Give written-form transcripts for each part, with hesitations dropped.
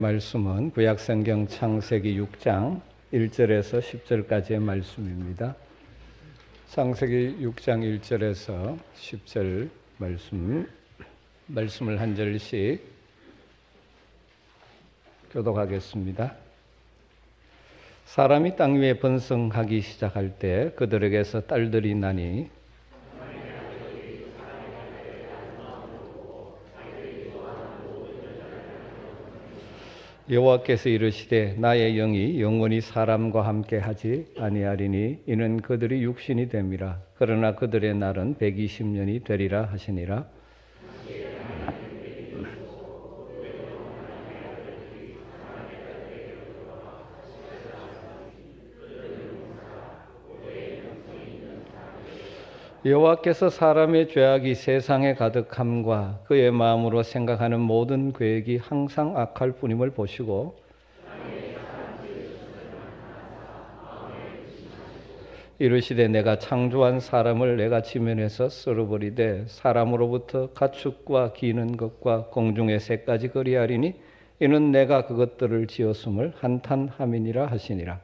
말씀은 구약성경 창세기 6장 1절에서 10절까지의 말씀입니다. 창세기 6장 1절에서 10절 말씀을 한 절씩 교독하겠습니다. 사람이 땅 위에 번성하기 시작할 때 그들에게서 딸들이 나니 여호와께서 이르시되 나의 영이 영원히 사람과 함께 하지 아니하리니 이는 그들이 육신이 됨이라. 그러나 그들의 날은 120년이 되리라 하시니라. 여호와께서 사람의 죄악이 세상에 가득함과 그의 마음으로 생각하는 모든 계획이 항상 악할 뿐임을 보시고 이르시되 내가 창조한 사람을 내가 지면에서 썰어버리되 사람으로부터 가축과 기는 것과 공중의 새까지 거리하리니 이는 내가 그것들을 지었음을 한탄함이니라 하시니라.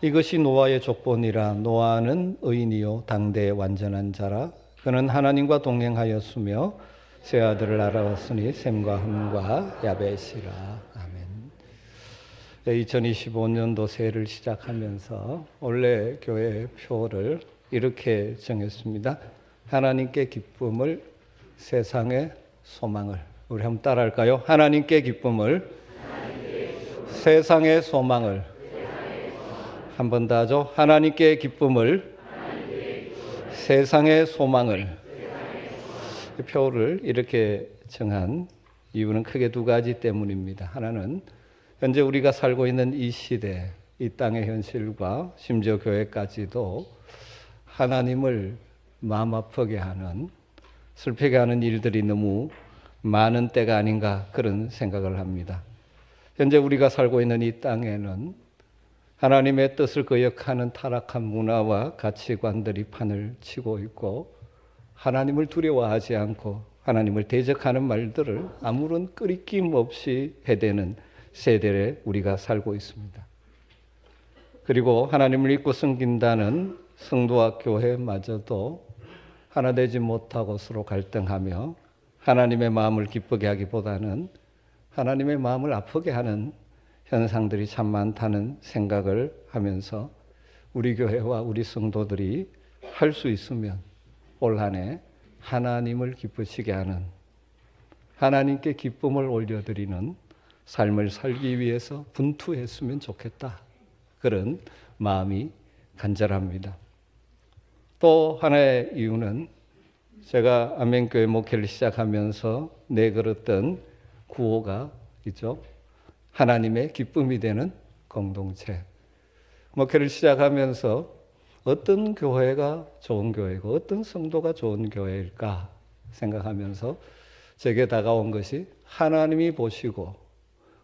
이것이 노아의 족본이라. 노아는 의인이요 당대의 완전한 자라. 그는 하나님과 동행하였으며 세 아들을 알아왔으니 셈과 함과 야벳이라. 아멘. 2025년도 새해를 시작하면서 원래 교회 표를 이렇게 정했습니다. 하나님께 기쁨을, 세상의 소망을. 우리 한번 따라할까요? 하나님께 기쁨을, 세상의 소망을. 한 번 더 하죠. 하나님께 기쁨을, 세상의 소망을. 표를 이렇게 정한 이유는 크게 두 가지 때문입니다. 하나는 현재 우리가 살고 있는 이 시대, 이 땅의 현실과 심지어 교회까지도 하나님을 마음 아프게 하는, 슬프게 하는 일들이 너무 많은 때가 아닌가 그런 생각을 합니다. 현재 우리가 살고 있는 이 땅에는 하나님의 뜻을 거역하는 타락한 문화와 가치관들이 판을 치고 있고 하나님을 두려워하지 않고 하나님을 대적하는 말들을 아무런 끄리낌 없이 해대는 세대에 우리가 살고 있습니다. 그리고 하나님을 믿고 섬긴다는 성도와 교회마저도 하나 되지 못하고 서로 갈등하며 하나님의 마음을 기쁘게 하기보다는 하나님의 마음을 아프게 하는 현상들이 참 많다는 생각을 하면서 우리 교회와 우리 성도들이 할 수 있으면 올 한 해 하나님을 기쁘시게 하는, 하나님께 기쁨을 올려드리는 삶을 살기 위해서 분투했으면 좋겠다. 그런 마음이 간절합니다. 또 하나의 이유는 제가 아멘교회 목회를 시작하면서 내걸었던 구호가 있죠. 하나님의 기쁨이 되는 공동체. 목회를 시작하면서 어떤 교회가 좋은 교회고 어떤 성도가 좋은 교회일까 생각하면서 제게 다가온 것이 하나님이 보시고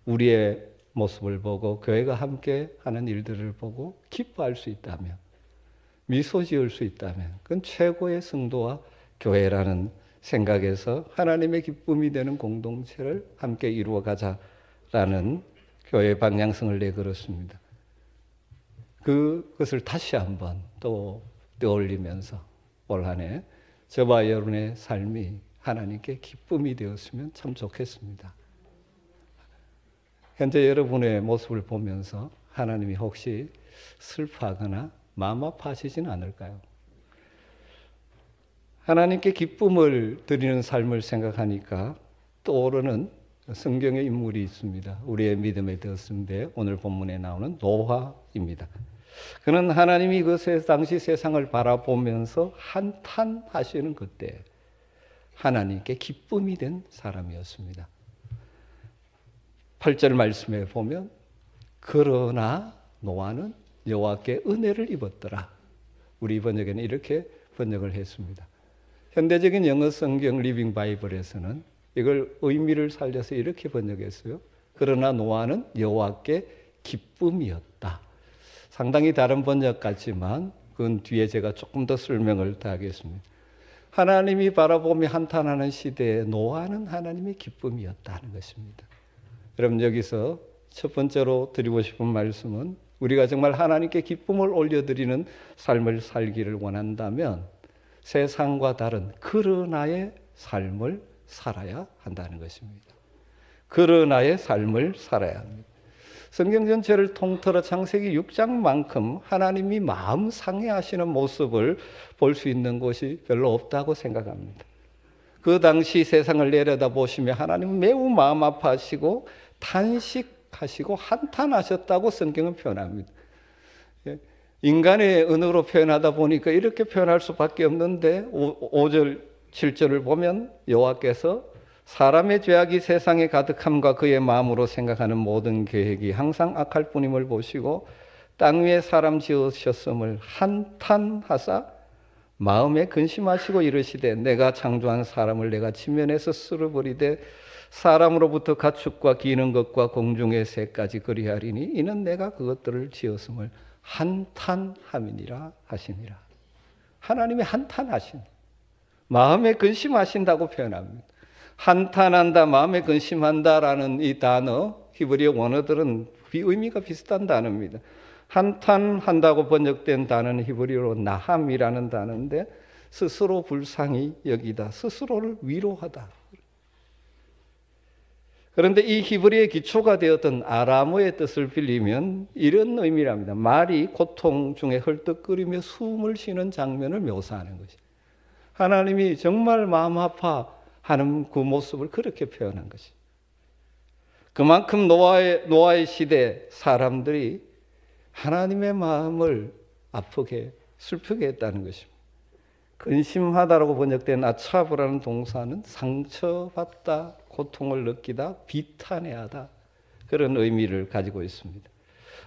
우리의 모습을 보고 교회가 함께 하는 일들을 보고 기뻐할 수 있다면, 미소 지을 수 있다면 그건 최고의 성도와 교회라는 생각에서 하나님의 기쁨이 되는 공동체를 함께 이루어가자라는 교회 방향성을 내걸었습니다. 그것을 다시 한번 또 떠올리면서 올 한 해 저와 여러분의 삶이 하나님께 기쁨이 되었으면 참 좋겠습니다. 현재 여러분의 모습을 보면서 하나님이 혹시 슬퍼하거나 마음 아파하시진 않을까요? 하나님께 기쁨을 드리는 삶을 생각하니까 떠오르는 성경의 인물이 있습니다. 우리의 믿음의 덕수인데 오늘 본문에 나오는 노아입니다. 그는 하나님이 그 당시 세상을 바라보면서 한탄하시는 그때 하나님께 기쁨이 된 사람이었습니다. 8절 말씀에 보면 그러나 노아는 여호와께 은혜를 입었더라. 우리 번역에는 이렇게 번역을 했습니다. 현대적인 영어 성경 리빙 바이블에서는 이걸 의미를 살려서 이렇게 번역했어요. 그러나 노아는 여호와께 기쁨이었다. 상당히 다른 번역 같지만 그건 뒤에 제가 조금 더 설명을 더하겠습니다. 하나님이 바라보며 한탄하는 시대에 노아는 하나님의 기쁨이었다는 것입니다. 여러분, 여기서 첫 번째로 드리고 싶은 말씀은 우리가 정말 하나님께 기쁨을 올려드리는 삶을 살기를 원한다면 세상과 다른 그러나의 삶을 살아야 한다는 것입니다. 그러나의 삶을 살아야 합니다. 성경 전체를 통틀어 창세기 6장만큼 하나님이 마음 상해하시는 모습을 볼 수 있는 곳이 별로 없다고 생각합니다. 그 당시 세상을 내려다보시며 하나님은 매우 마음 아파하시고 탄식하시고 한탄하셨다고 성경은 표현합니다. 인간의 언어로 표현하다 보니까 이렇게 표현할 수밖에 없는데 5절, 7절을 보면 여호와께서 사람의 죄악이 세상에 가득함과 그의 마음으로 생각하는 모든 계획이 항상 악할 뿐임을 보시고 땅 위에 사람 지으셨음을 한탄하사 마음에 근심하시고 이르시되 내가 창조한 사람을 내가 지면에서 쓸어버리되 사람으로부터 가축과 기는 것과 공중의 새까지 그리하리니 이는 내가 그것들을 지었음을 한탄함이니라 하시니라. 하나님이 한탄하신, 마음에 근심하신다고 표현합니다. 한탄한다, 마음에 근심한다라는 이 단어, 히브리어 원어들은 의미가 비슷한 단어입니다. 한탄한다고 번역된 단어는 히브리어로 나함이라는 단어인데 스스로 불쌍히 여기다, 스스로를 위로하다. 그런데 이 히브리의 기초가 되었던 아람어의 뜻을 빌리면 이런 의미랍니다. 말이 고통 중에 헐떡거리며 숨을 쉬는 장면을 묘사하는 것이. 하나님이 정말 마음 아파하는 그 모습을 그렇게 표현한 것이. 그만큼 노아의 시대 사람들이 하나님의 마음을 아프게 슬프게 했다는 것입니다. 근심하다라고 번역된 아차브라는 동사는 상처받다, 고통을 느끼다, 비탄해하다, 그런 의미를 가지고 있습니다.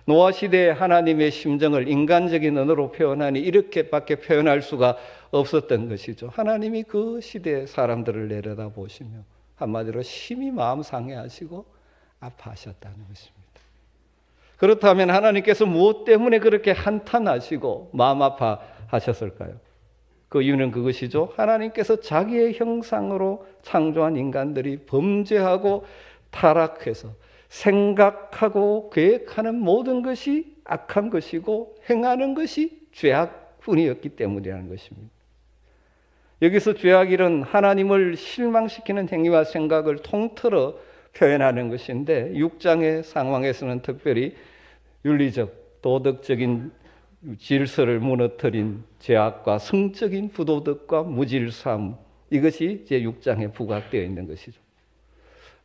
노아 시대의 하나님의 심정을 인간적인 언어로 표현하니 이렇게밖에 표현할 수가 없었던 것이죠. 하나님이 그 시대의 사람들을 내려다보시며 한마디로 심히 마음 상해하시고 아파하셨다는 것입니다. 그렇다면 하나님께서 무엇 때문에 그렇게 한탄하시고 마음 아파하셨을까요? 그 이유는 그것이죠. 하나님께서 자기의 형상으로 창조한 인간들이 범죄하고 타락해서 생각하고 계획하는 모든 것이 악한 것이고 행하는 것이 죄악뿐이었기 때문이라는 것입니다. 여기서 죄악이란 하나님을 실망시키는 행위와 생각을 통틀어 표현하는 것인데 6장의 상황에서는 특별히 윤리적, 도덕적인 질서를 무너뜨린 죄악과 성적인 부도덕과 무질서함, 이것이 제6장에 부각되어 있는 것이죠.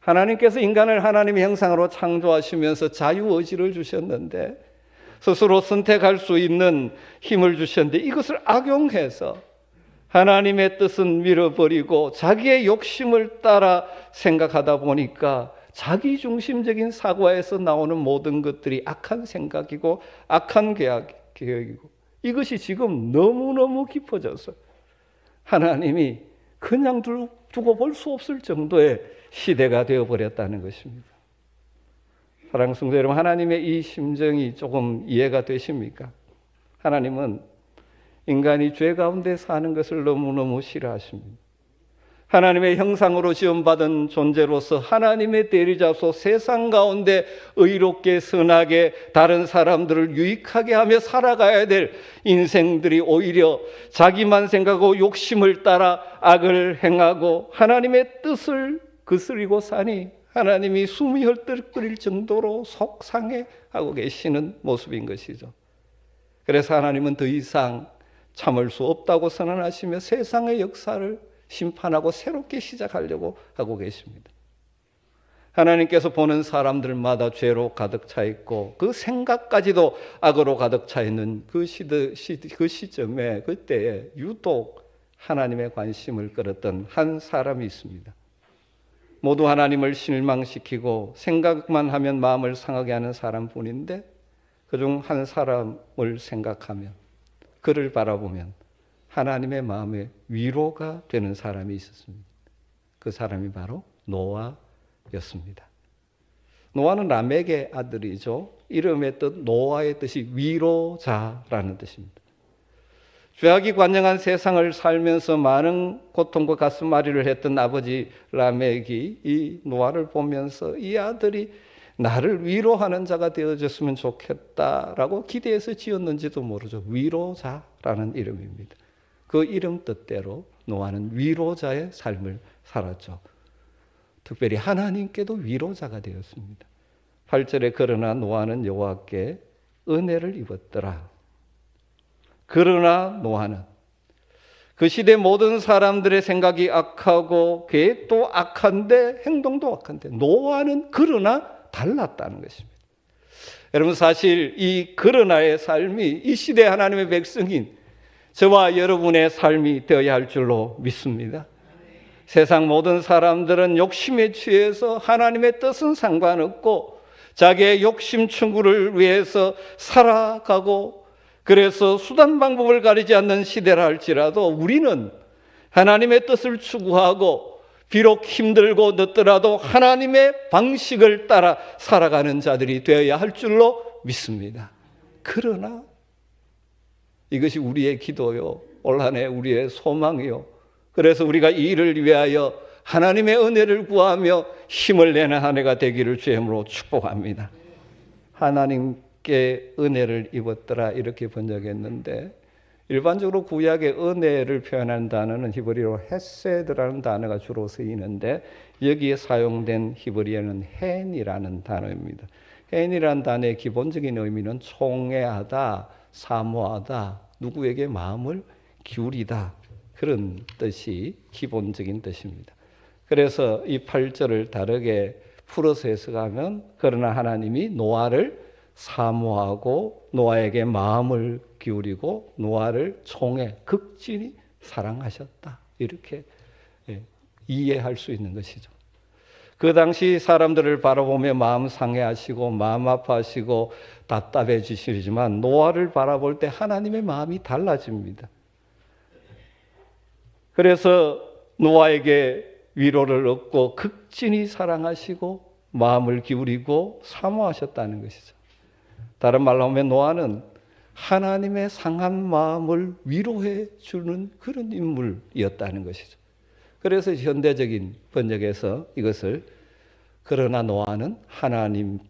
하나님께서 인간을 하나님의 형상으로 창조하시면서 자유의지를 주셨는데 스스로 선택할 수 있는 힘을 주셨는데 이것을 악용해서 하나님의 뜻은 밀어버리고 자기의 욕심을 따라 생각하다 보니까 자기중심적인 사고에서 나오는 모든 것들이 악한 생각이고 악한 계획이고 이것이 지금 너무너무 깊어져서 하나님이 그냥 두고 볼 수 없을 정도의 시대가 되어버렸다는 것입니다. 사랑하는 성도 여러분, 하나님의 이 심정이 조금 이해가 되십니까? 하나님은 인간이 죄 가운데 사는 것을 너무너무 싫어하십니다. 하나님의 형상으로 지음받은 존재로서 하나님의 대리자로서 세상 가운데 의롭게 선하게 다른 사람들을 유익하게 하며 살아가야 될 인생들이 오히려 자기만 생각하고 욕심을 따라 악을 행하고 하나님의 뜻을 거스리고 사니 하나님이 숨이 헐떡거릴 정도로 속상해하고 계시는 모습인 것이죠. 그래서 하나님은 더 이상 참을 수 없다고 선언하시며 세상의 역사를 심판하고 새롭게 시작하려고 하고 계십니다. 하나님께서 보는 사람들마다 죄로 가득 차 있고 그 생각까지도 악으로 가득 차 있는 그 시점에 그때에 유독 하나님의 관심을 끌었던 한 사람이 있습니다. 모두 하나님을 실망시키고 생각만 하면 마음을 상하게 하는 사람뿐인데 그중 한 사람을 생각하면 그를 바라보면 하나님의 마음에 위로가 되는 사람이 있었습니다. 그 사람이 바로 노아였습니다. 노아는 라멕의 아들이죠. 이름의 뜻 노아의 뜻이 위로자라는 뜻입니다. 죄악이 관영한 세상을 살면서 많은 고통과 가슴앓이를 했던 아버지 라멕이 이 노아를 보면서 이 아들이 나를 위로하는 자가 되어줬으면 좋겠다라고 기대해서 지었는지도 모르죠. 위로자라는 이름입니다. 그 이름 뜻대로 노아는 위로자의 삶을 살았죠. 특별히 하나님께도 위로자가 되었습니다. 8절에 그러나 노아는 여호와께 은혜를 입었더라. 그러나 노아는 그 시대 모든 사람들의 생각이 악하고 계획도 악한데 행동도 악한데 노아는 그러나 달랐다는 것입니다. 여러분, 사실 이 그러나의 삶이 이 시대 하나님의 백성인 저와 여러분의 삶이 되어야 할 줄로 믿습니다. 세상 모든 사람들은 욕심에 취해서 하나님의 뜻은 상관없고 자기의 욕심 충고를 위해서 살아가고, 그래서 수단 방법을 가리지 않는 시대라 할지라도 우리는 하나님의 뜻을 추구하고 비록 힘들고 늦더라도 하나님의 방식을 따라 살아가는 자들이 되어야 할 줄로 믿습니다. 그러나 이것이 우리의 기도요, 올 한 해 우리의 소망이요, 그래서 우리가 이 일을 위하여 하나님의 은혜를 구하며 힘을 내는 한 해가 되기를 주의 이름으로 축복합니다. 하나님께 은혜를 입었더라 이렇게 번역했는데, 일반적으로 구약의 은혜를 표현하는 단어는 히브리어로 헤세드라는 단어가 주로 쓰이는데 여기에 사용된 히브리어는 헨이라는 단어입니다. 헨이라는 단어의 기본적인 의미는 총애하다, 사모하다, 누구에게 마음을 기울이다, 그런 뜻이 기본적인 뜻입니다. 그래서 이 8절을 다르게 풀어서 해석하면 그러나 하나님이 노아를 사모하고 노아에게 마음을 기울이고 노아를 총애, 극진히 사랑하셨다, 이렇게 이해할 수 있는 것이죠. 그 당시 사람들을 바라보며 마음 상해하시고 마음 아파하시고 답답해지시지만 노아를 바라볼 때 하나님의 마음이 달라집니다. 그래서 노아에게 위로를 얻고 극진히 사랑하시고 마음을 기울이고 사모하셨다는 것이죠. 다른 말로 하면 노아는 하나님의 상한 마음을 위로해 주는 그런 인물이었다는 것이죠. 그래서 현대적인 번역에서 이것을 그러나 노아는 하나님의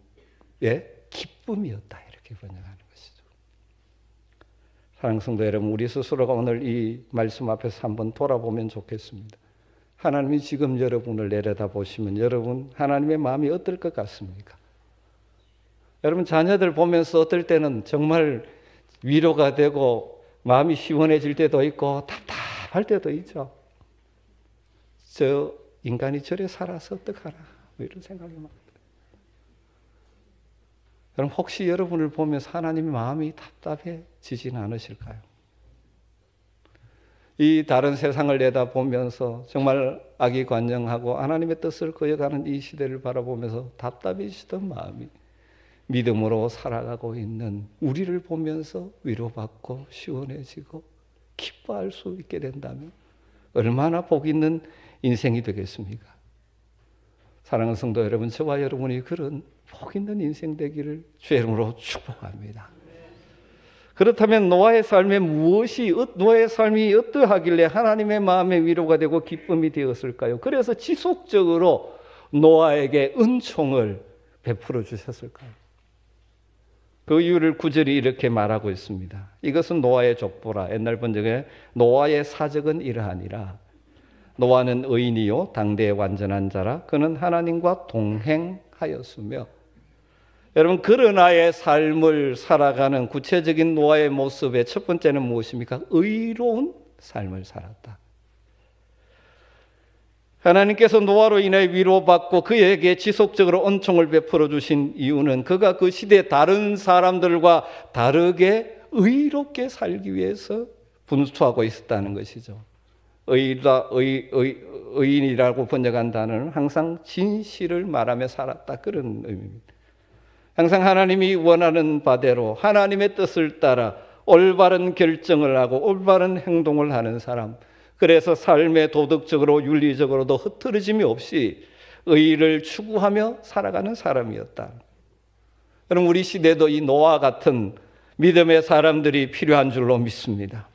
기쁨이었다, 이렇게 번역하는 것이죠. 사랑하는 성도 여러분, 우리 스스로가 오늘 이 말씀 앞에서 한번 돌아보면 좋겠습니다. 하나님이 지금 여러분을 내려다보시면 여러분 하나님의 마음이 어떨 것 같습니까? 여러분 자녀들 보면서 어떨 때는 정말 위로가 되고 마음이 시원해질 때도 있고 답답할 때도 있죠. 저 인간이 저래 살아서 어떡하나, 뭐 이런 생각이 막. 여러분 혹시 여러분을 보면서 하나님의 마음이 답답해지지는 않으실까요? 이 다른 세상을 내다보면서 정말 악이관영하고 하나님의 뜻을 거역하는 이 시대를 바라보면서 답답해지던 마음이 믿음으로 살아가고 있는 우리를 보면서 위로받고 시원해지고 기뻐할 수 있게 된다면 얼마나 복 있는 인생이 되겠습니까? 사랑하는 성도 여러분, 저와 여러분이 그런 복 있는 인생 되기를 주의 이름으로 축복합니다. 그렇다면 노아의 삶이 어떠하길래 하나님의 마음의 위로가 되고 기쁨이 되었을까요? 그래서 지속적으로 노아에게 은총을 베풀어 주셨을까요? 그 이유를 9절이 이렇게 말하고 있습니다. 이것은 노아의 족보라. 옛날 번역에 노아의 사적은 이러하니라. 노아는 의인이요 당대의 완전한 자라. 그는 하나님과 동행하였으며. 여러분, 그러나의 삶을 살아가는 구체적인 노아의 모습의 첫 번째는 무엇입니까? 의로운 삶을 살았다. 하나님께서 노아로 인해 위로받고 그에게 지속적으로恩총을 베풀어 주신 이유는 그가 그 시대 다른 사람들과 다르게 의롭게 살기 위해서 분수하고 있었다는 것이죠. 의인이라고 번역한 단어는 항상 진실을 말하며 살았다, 그런 의미입니다. 항상 하나님이 원하는 바대로 하나님의 뜻을 따라 올바른 결정을 하고 올바른 행동을 하는 사람, 그래서 삶의 도덕적으로 윤리적으로도 흐트러짐이 없이 의를 추구하며 살아가는 사람이었다. 여러분, 우리 시대도 이 노아 같은 믿음의 사람들이 필요한 줄로 믿습니다.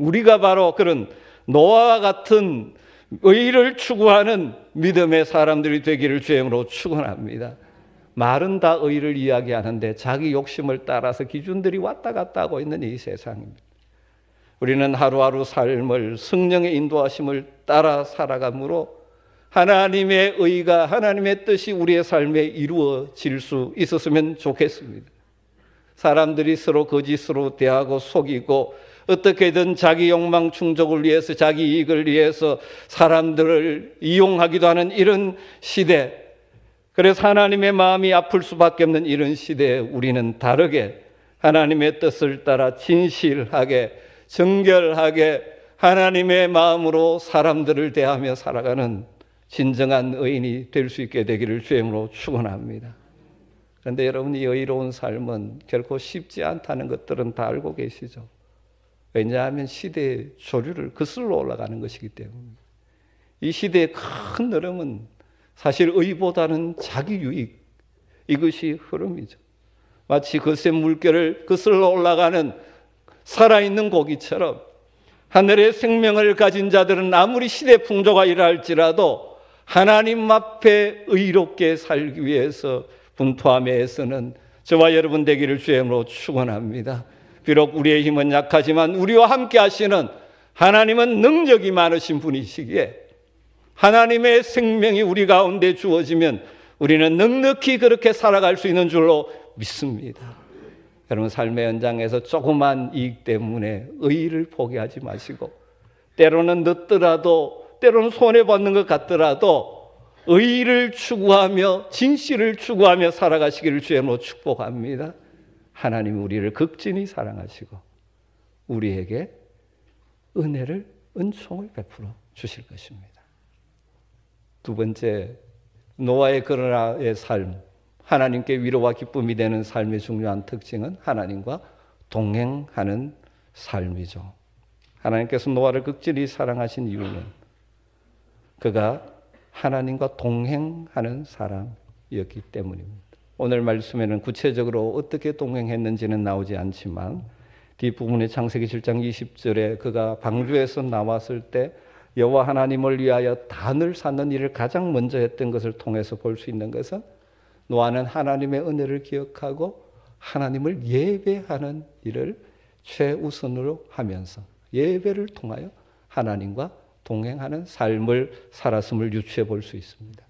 우리가 바로 그런 노아와 같은 의를 추구하는 믿음의 사람들이 되기를 주의 이름으로 축원합니다. 말은 다 의를 이야기하는데 자기 욕심을 따라서 기준들이 왔다 갔다 하고 있는 이 세상입니다. 우리는 하루하루 삶을 성령의 인도하심을 따라 살아가므로 하나님의 의가, 하나님의 뜻이 우리의 삶에 이루어질 수 있었으면 좋겠습니다. 사람들이 서로 거짓으로 대하고 속이고 어떻게든 자기 욕망 충족을 위해서, 자기 이익을 위해서 사람들을 이용하기도 하는 이런 시대, 그래서 하나님의 마음이 아플 수밖에 없는 이런 시대에 우리는 다르게 하나님의 뜻을 따라 진실하게, 정결하게 하나님의 마음으로 사람들을 대하며 살아가는 진정한 의인이 될 수 있게 되기를 주의 이름으로 축원합니다. 그런데 여러분, 이 의로운 삶은 결코 쉽지 않다는 것들은 다 알고 계시죠. 왜냐하면 시대의 조류를 거슬러 올라가는 것이기 때문입니다. 이 시대의 큰 흐름은 사실 의보다는 자기 유익, 이것이 흐름이죠. 마치 거센 물결을 거슬러 올라가는 살아있는 고기처럼 하늘의 생명을 가진 자들은 아무리 시대 풍조가 이랄지라도 하나님 앞에 의롭게 살기 위해서 분투하며 애쓰는 저와 여러분 되기를 주의 이름으로 축원합니다. 비록 우리의 힘은 약하지만 우리와 함께 하시는 하나님은 능력이 많으신 분이시기에 하나님의 생명이 우리 가운데 주어지면 우리는 넉넉히 그렇게 살아갈 수 있는 줄로 믿습니다. 여러분, 삶의 현장에서 조그만 이익 때문에 의의를 포기하지 마시고, 때로는 늦더라도, 때로는 손해받는 것 같더라도 의의를 추구하며 진실을 추구하며 살아가시기를 주의 이름으로 축복합니다. 하나님 우리를 극진히 사랑하시고 우리에게 은혜를, 은총을 베풀어 주실 것입니다. 두 번째, 노아의 그러나의 삶, 하나님께 위로와 기쁨이 되는 삶의 중요한 특징은 하나님과 동행하는 삶이죠. 하나님께서 노아를 극진히 사랑하신 이유는 그가 하나님과 동행하는 사람이었기 때문입니다. 오늘 말씀에는 구체적으로 어떻게 동행했는지는 나오지 않지만 뒷부분의 창세기 7장 20절에 그가 방주에서 나왔을 때 여호와 하나님을 위하여 단을 쌓는 일을 가장 먼저 했던 것을 통해서 볼 수 있는 것은 노아는 하나님의 은혜를 기억하고 하나님을 예배하는 일을 최우선으로 하면서 예배를 통하여 하나님과 동행하는 삶을 살았음을 유추해 볼 수 있습니다.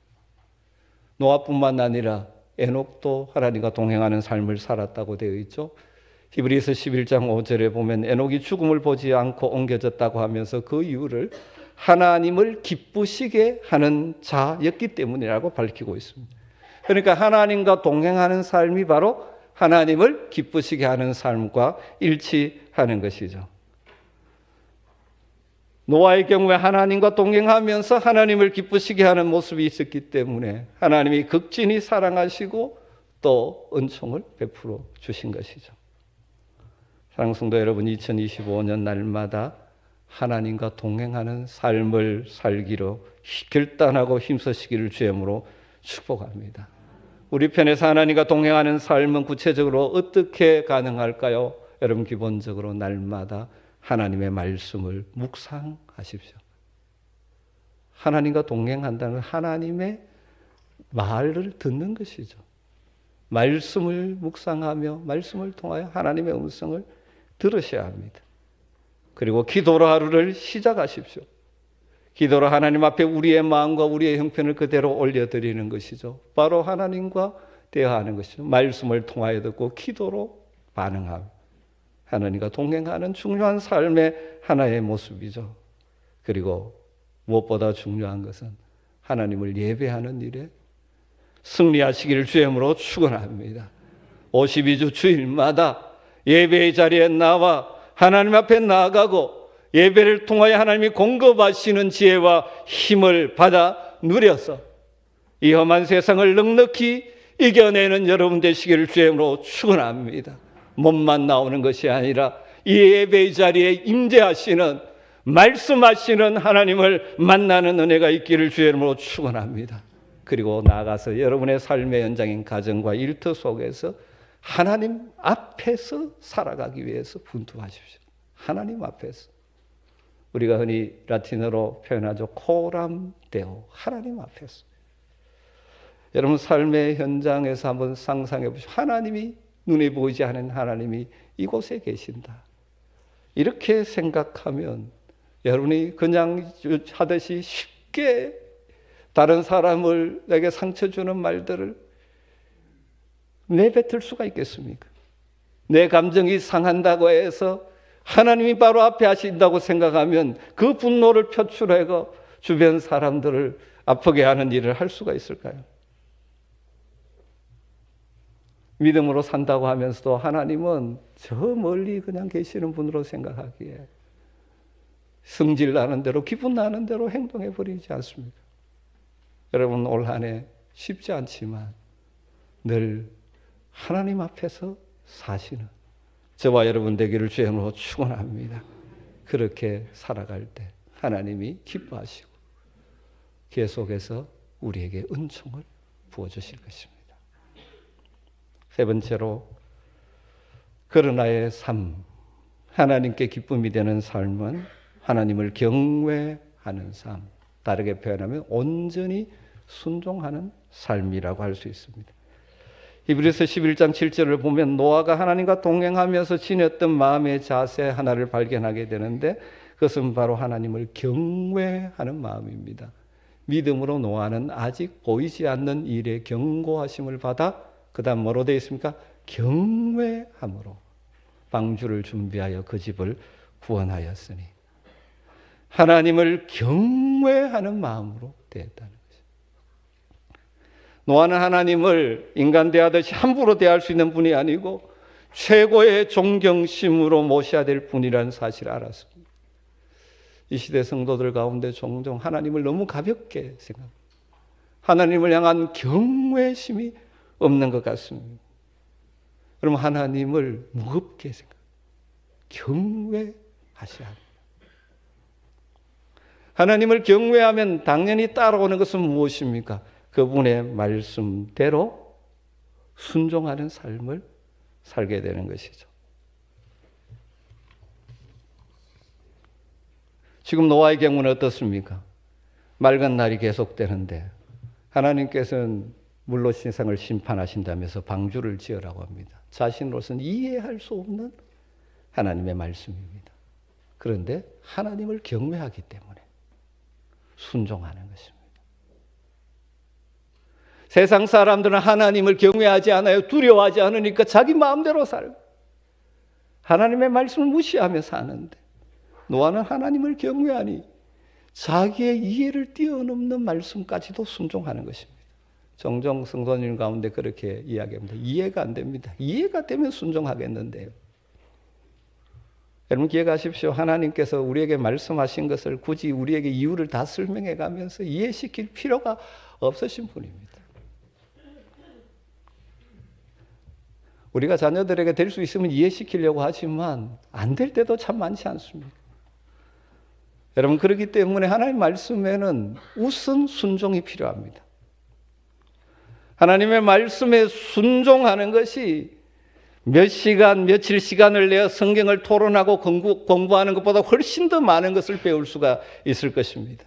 노아뿐만 아니라 에녹도 하나님과 동행하는 삶을 살았다고 되어 있죠. 히브리서 11장 5절에 보면 에녹이 죽음을 보지 않고 옮겨졌다고 하면서 그 이유를 하나님을 기쁘시게 하는 자였기 때문이라고 밝히고 있습니다. 그러니까 하나님과 동행하는 삶이 바로 하나님을 기쁘시게 하는 삶과 일치하는 것이죠. 노아의 경우에 하나님과 동행하면서 하나님을 기쁘시게 하는 모습이 있었기 때문에 하나님이 극진히 사랑하시고 또 은총을 베풀어 주신 것이죠. 사랑하는 성도 여러분, 2025년 날마다 하나님과 동행하는 삶을 살기로 결단하고 힘쓰시기를 주의 이름으로 축복합니다. 우리 편에서 하나님과 동행하는 삶은 구체적으로 어떻게 가능할까요? 여러분, 기본적으로 날마다 하나님의 말씀을 묵상하십시오. 하나님과 동행한다는 하나님의 말을 듣는 것이죠. 말씀을 묵상하며 말씀을 통하여 하나님의 음성을 들으셔야 합니다. 그리고 기도로 하루를 시작하십시오. 기도로 하나님 앞에 우리의 마음과 우리의 형편을 그대로 올려드리는 것이죠. 바로 하나님과 대화하는 것이죠. 말씀을 통하여 듣고 기도로 반응하고 하나님과 동행하는 중요한 삶의 하나의 모습이죠. 그리고 무엇보다 중요한 것은 하나님을 예배하는 일에 승리하시기를 주의 이름으로 축원합니다. 52주 주일마다 예배의 자리에 나와 하나님 앞에 나아가고 예배를 통하여 하나님이 공급하시는 지혜와 힘을 받아 누려서 이 험한 세상을 넉넉히 이겨내는 여러분 되시기를 주의 이름으로 축원합니다. 몸만 나오는 것이 아니라 이 예배의 자리에 임재하시는, 말씀하시는 하나님을 만나는 은혜가 있기를 주의 이름으로 축원합니다. 그리고 나아가서 여러분의 삶의 현장인 가정과 일터 속에서 하나님 앞에서 살아가기 위해서 분투하십시오. 하나님 앞에서. 우리가 흔히 라틴어로 표현하죠. 코람 데오, 하나님 앞에서. 여러분 삶의 현장에서 한번 상상해 보시죠. 하나님이, 눈에 보이지 않는 하나님이 이곳에 계신다. 이렇게 생각하면 여러분이 그냥 하듯이 쉽게 다른 사람을 내게 상처 주는 말들을 내뱉을 수가 있겠습니까? 내 감정이 상한다고 해서 하나님이 바로 앞에 하신다고 생각하면 그 분노를 표출해서 주변 사람들을 아프게 하는 일을 할 수가 있을까요? 믿음으로 산다고 하면서도 하나님은 저 멀리 그냥 계시는 분으로 생각하기에 성질 나는 대로, 기분 나는 대로 행동해 버리지 않습니까? 여러분 올 한 해 쉽지 않지만 늘 하나님 앞에서 사시는 저와 여러분 되기를 주님으로 축원합니다. 그렇게 살아갈 때 하나님이 기뻐하시고 계속해서 우리에게 은총을 부어주실 것입니다. 세 번째로, 그러나의 삶, 하나님께 기쁨이 되는 삶은 하나님을 경외하는 삶, 다르게 표현하면 온전히 순종하는 삶이라고 할 수 있습니다. 히브리서 11장 7절을 보면 노아가 하나님과 동행하면서 지녔던 마음의 자세 하나를 발견하게 되는데 그것은 바로 하나님을 경외하는 마음입니다. 믿음으로 노아는 아직 보이지 않는 일에 경고하심을 받아 그 다음 뭐로 되어 있습니까? 경외함으로 방주를 준비하여 그 집을 구원하였으니 하나님을 경외하는 마음으로 되었다는 것입니다. 노아는 하나님을 인간 대하듯이 함부로 대할 수 있는 분이 아니고 최고의 존경심으로 모셔야 될 분이라는 사실을 알았습니다. 이 시대 성도들 가운데 종종 하나님을 너무 가볍게 생각합니다. 하나님을 향한 경외심이 없는 것 같습니다. 그럼 하나님을 무겁게 생각합니다. 경외하셔야 합니다. 하나님을 경외하면 당연히 따라오는 것은 무엇입니까? 그분의 말씀대로 순종하는 삶을 살게 되는 것이죠. 지금 노아의 경우는 어떻습니까? 맑은 날이 계속되는데 하나님께서는 물로 세상을 심판하신다면서 방주를 지으라고 합니다. 자신으로서는 이해할 수 없는 하나님의 말씀입니다. 그런데 하나님을 경외하기 때문에 순종하는 것입니다. 세상 사람들은 하나님을 경외하지 않아요. 두려워하지 않으니까 자기 마음대로 살고 하나님의 말씀을 무시하며 사는데 노아는 하나님을 경외하니 자기의 이해를 뛰어넘는 말씀까지도 순종하는 것입니다. 종종 성도님 가운데 그렇게 이야기합니다. 이해가 안 됩니다. 이해가 되면 순종하겠는데요. 여러분 기억하십시오. 하나님께서 우리에게 말씀하신 것을 굳이 우리에게 이유를 다 설명해 가면서 이해시킬 필요가 없으신 분입니다. 우리가 자녀들에게 될 수 있으면 이해시키려고 하지만 안 될 때도 참 많지 않습니까? 여러분 그렇기 때문에 하나님 말씀에는 우선 순종이 필요합니다. 하나님의 말씀에 순종하는 것이 몇 시간, 며칠 시간을 내어 성경을 토론하고 공부하는 것보다 훨씬 더 많은 것을 배울 수가 있을 것입니다.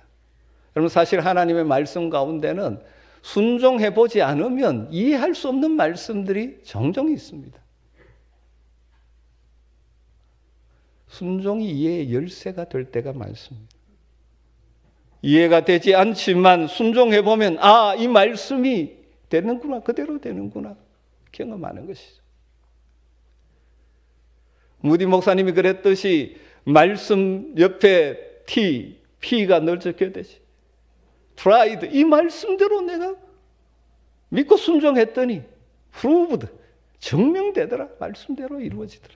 여러분 사실 하나님의 말씀 가운데는 순종해보지 않으면 이해할 수 없는 말씀들이 종종 있습니다. 순종이 이해의 열쇠가 될 때가 많습니다. 이해가 되지 않지만 순종해보면 아, 이 말씀이 되는구나, 그대로 되는구나 경험하는 것이죠. 무디 목사님이 그랬듯이 말씀 옆에 P가 늘 적혀있듯이 프라이드, 이 말씀대로 내가 믿고 순종했더니 proved, 증명되더라. 말씀대로 이루어지더라.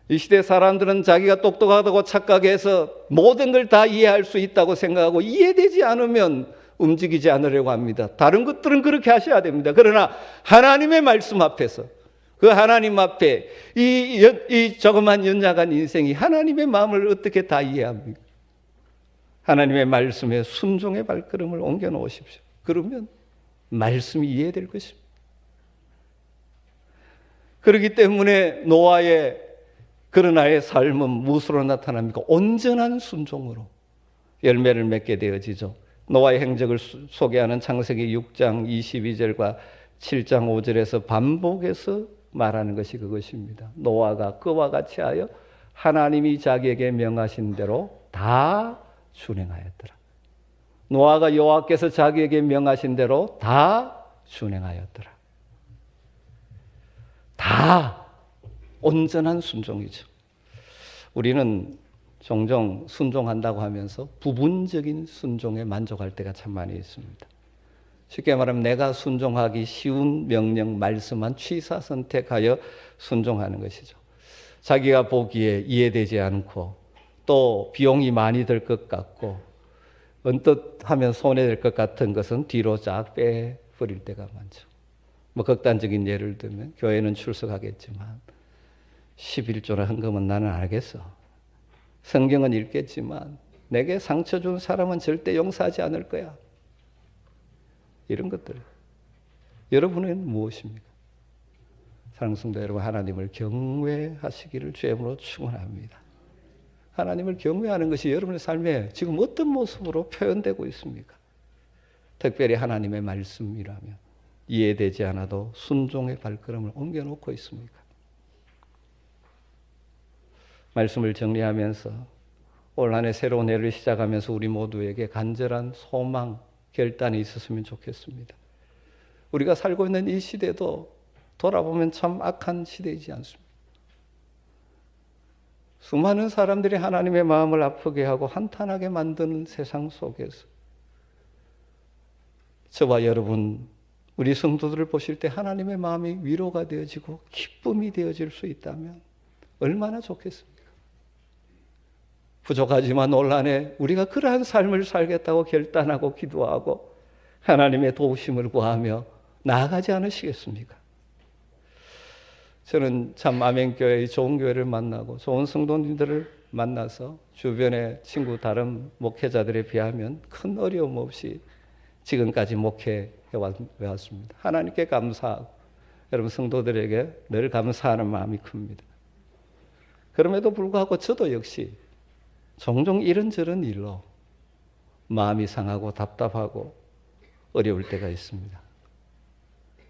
이 시대 사람들은 자기가 똑똑하다고 착각해서 모든 걸 다 이해할 수 있다고 생각하고 이해되지 않으면 움직이지 않으려고 합니다. 다른 것들은 그렇게 하셔야 됩니다. 그러나 하나님의 말씀 앞에서 그 하나님 앞에 이 조그만 연약한 인생이 하나님의 마음을 어떻게 다 이해합니까? 하나님의 말씀에 순종의 발걸음을 옮겨 놓으십시오. 그러면 말씀이 이해될 것입니다. 그렇기 때문에 노아의 그러나의 삶은 무엇으로 나타납니까? 온전한 순종으로 열매를 맺게 되어지죠. 노아의 행적을 소개하는 창세기 6장 22절과 7장 5절에서 반복해서 말하는 것이 그것입니다. 노아가 그와 같이 하여 하나님이 자기에게 명하신 대로 다 준행하였더라. 노아가 여호와께서 자기에게 명하신 대로 다 준행하였더라. 다 온전한 순종이죠. 우리는 종종 순종한다고 하면서 부분적인 순종에 만족할 때가 참 많이 있습니다. 쉽게 말하면 내가 순종하기 쉬운 명령, 말씀만 취사 선택하여 순종하는 것이죠. 자기가 보기에 이해되지 않고 또 비용이 많이 들 것 같고 언뜻 하면 손해될 것 같은 것은 뒤로 쫙 빼버릴 때가 많죠. 뭐 극단적인 예를 들면 교회는 출석하겠지만 11조나 헌금은 나는 안 하겠어. 성경은 읽겠지만 내게 상처 준 사람은 절대 용서하지 않을 거야. 이런 것들. 여러분은 무엇입니까? 사랑하는 성도 여러분, 하나님을 경외하시기를 주님으로 축원합니다. 하나님을 경외하는 것이 여러분의 삶에 지금 어떤 모습으로 표현되고 있습니까? 특별히 하나님의 말씀이라면 이해되지 않아도 순종의 발걸음을 옮겨놓고 있습니까? 말씀을 정리하면서 올 한 해 새로운 해를 시작하면서 우리 모두에게 간절한 소망, 결단이 있었으면 좋겠습니다. 우리가 살고 있는 이 시대도 돌아보면 참 악한 시대이지 않습니까? 수많은 사람들이 하나님의 마음을 아프게 하고 한탄하게 만드는 세상 속에서 저와 여러분, 우리 성도들을 보실 때 하나님의 마음이 위로가 되어지고 기쁨이 되어질 수 있다면 얼마나 좋겠습니까? 부족하지만 올 한 해 우리가 그러한 삶을 살겠다고 결단하고 기도하고 하나님의 도우심을 구하며 나아가지 않으시겠습니까? 저는 참 아멘교회의 좋은 교회를 만나고 좋은 성도님들을 만나서 주변의 친구 다른 목회자들에 비하면 큰 어려움 없이 지금까지 목회해 왔습니다. 하나님께 감사하고 여러분 성도들에게 늘 감사하는 마음이 큽니다. 그럼에도 불구하고 저도 역시 종종 이런저런 일로 마음이 상하고 답답하고 어려울 때가 있습니다.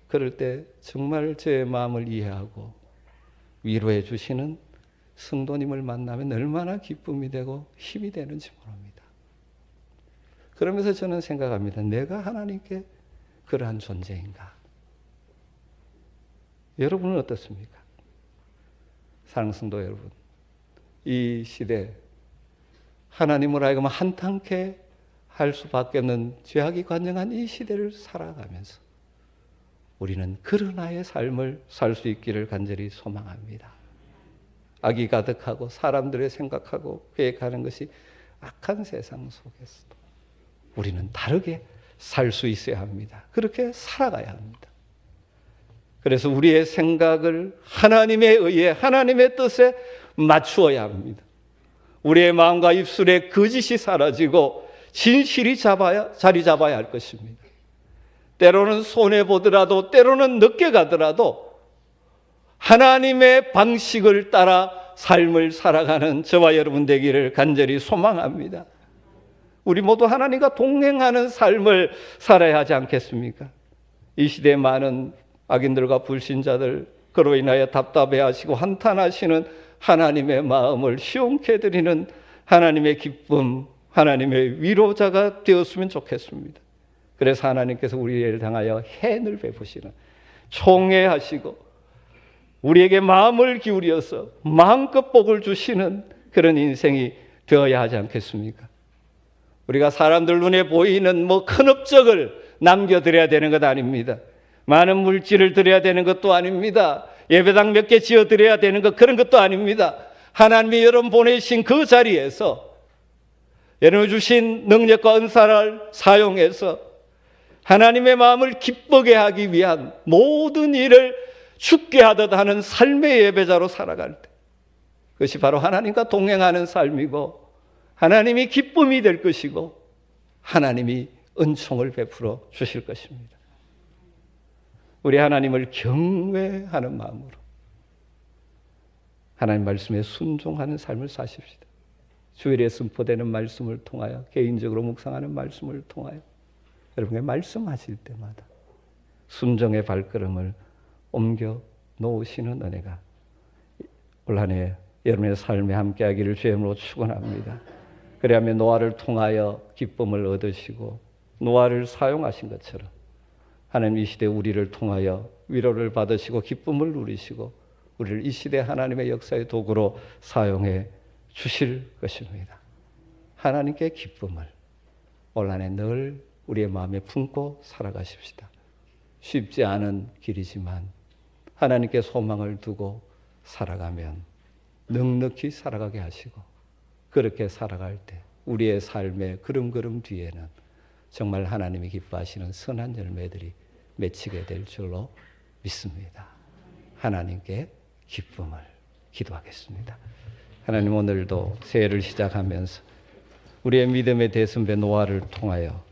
그럴 때 정말 제 마음을 이해하고 위로해 주시는 성도님을 만나면 얼마나 기쁨이 되고 힘이 되는지 모릅니다. 그러면서 저는 생각합니다. 내가 하나님께 그러한 존재인가? 여러분은 어떻습니까? 사랑하는 성도 여러분, 이 시대 하나님을 하여금 한탄케 할 수밖에 없는 죄악이 관영한 이 시대를 살아가면서 우리는 그러나의 삶을 살 수 있기를 간절히 소망합니다. 악이 가득하고 사람들의 생각하고 계획하는 것이 악한 세상 속에서도 우리는 다르게 살 수 있어야 합니다. 그렇게 살아가야 합니다. 그래서 우리의 생각을 하나님에 의해 하나님의 뜻에 맞추어야 합니다. 우리의 마음과 입술에 거짓이 사라지고 진실이 자리 잡아야 할 것입니다. 때로는 손해보더라도 때로는 늦게 가더라도 하나님의 방식을 따라 삶을 살아가는 저와 여러분 되기를 간절히 소망합니다. 우리 모두 하나님과 동행하는 삶을 살아야 하지 않겠습니까? 이 시대에 많은 악인들과 불신자들 그로 인하여 답답해하시고 한탄하시는 하나님의 마음을 시원케 해드리는 하나님의 기쁨, 하나님의 위로자가 되었으면 좋겠습니다. 그래서 하나님께서 우리를 향하여 해를 베푸시는 총애하시고 우리에게 마음을 기울여서 마음껏 복을 주시는 그런 인생이 되어야 하지 않겠습니까? 우리가 사람들 눈에 보이는 큰 업적을 남겨드려야 되는 것 아닙니다. 많은 물질을 드려야 되는 것도 아닙니다. 예배당 몇 개 지어드려야 되는 것 그런 것도 아닙니다. 하나님이 여러분 보내신 그 자리에서 여러분 주신 능력과 은사를 사용해서 하나님의 마음을 기쁘게 하기 위한 모든 일을 죽게 하듯 하는 삶의 예배자로 살아갈 때 그것이 바로 하나님과 동행하는 삶이고 하나님이 기쁨이 될 것이고 하나님이 은총을 베풀어 주실 것입니다. 우리 하나님을 경외하는 마음으로 하나님 말씀에 순종하는 삶을 사십시다. 주일에 선포되는 말씀을 통하여, 개인적으로 묵상하는 말씀을 통하여 여러분의 말씀하실 때마다 순종의 발걸음을 옮겨 놓으시는 은혜가 올 한 해 여러분의 삶에 함께하기를 주의 이름으로 축원합니다. 그리하면 노아를 통하여 기쁨을 얻으시고 노아를 사용하신 것처럼 하나님 이 시대 우리를 통하여 위로를 받으시고 기쁨을 누리시고 우리를 이 시대 하나님의 역사의 도구로 사용해 주실 것입니다. 하나님께 기쁨을 올 한 해 늘 우리의 마음에 품고 살아가십시다. 쉽지 않은 길이지만 하나님께 소망을 두고 살아가면 넉넉히 살아가게 하시고, 그렇게 살아갈 때 우리의 삶의 걸음걸음 뒤에는 정말 하나님이 기뻐하시는 선한 열매들이 맺히게 될 줄로 믿습니다. 하나님께 기쁨을 기도하겠습니다. 하나님, 오늘도 새해를 시작하면서 우리의 믿음의 대선배 노아를 통하여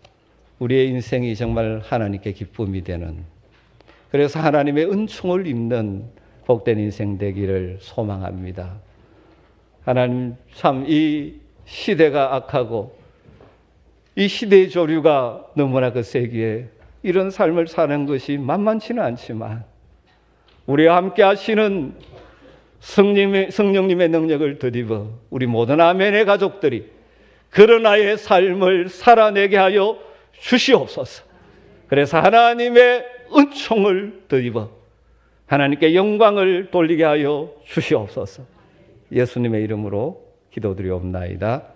우리의 인생이 정말 하나님께 기쁨이 되는, 그래서 하나님의 은총을 입는 복된 인생 되기를 소망합니다. 하나님, 참 이 시대가 악하고 이 시대의 조류가 너무나 거세기에 이런 삶을 사는 것이 만만치는 않지만 우리와 함께 하시는 성령님의 능력을 드리고 우리 모든 아멘의 가족들이 그러나의 삶을 살아내게 하여 주시옵소서. 그래서 하나님의 은총을 드리고 하나님께 영광을 돌리게 하여 주시옵소서. 예수님의 이름으로 기도드리옵나이다.